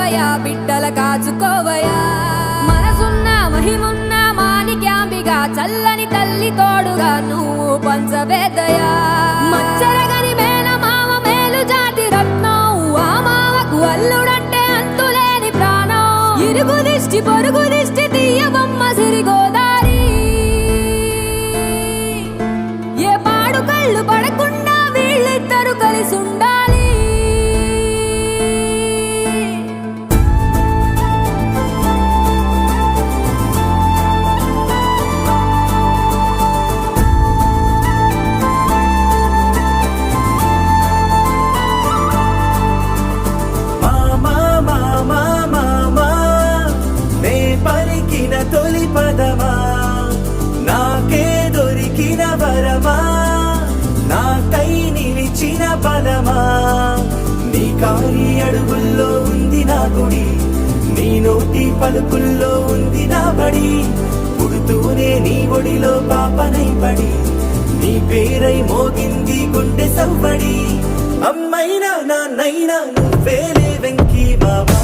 కాపాడవయా బిడ్డల కాచుకోవయా మనసున్న మహిమున్న మాణిక్యాంబిగా చల్లని తల్లి తోడుగా నువ్వు పంచవేదయా మచ్చరగని మేన మామ మేలు జాతి రత్నం ఆ మామకు అల్లుడంటే అంతులేని ప్రాణం ఇరుగు దిష్టి పొరుగు దిష్టి తీయబొమ్మ సిరిగోదారి ఏ పాడు కళ్ళు పడకుండా వీళ్ళిద్దరు కలిసి ఉండాలి తొలి పదమా నాకే దొరికిన వరమా నాకై నిలిచిన బలమా నీ కాలి అడుగుల్లో ఉంది నా గుడి నీ నోటి పలుకుల్లో ఉంది నా బడి పుడుతూనే నీ ఒడిలో పాపనై పడి నీ పేరై మోగింది గుండె సవ్వడి అమ్మైనా నాన్నైనా నువ్వేలే వెంకీ బాబా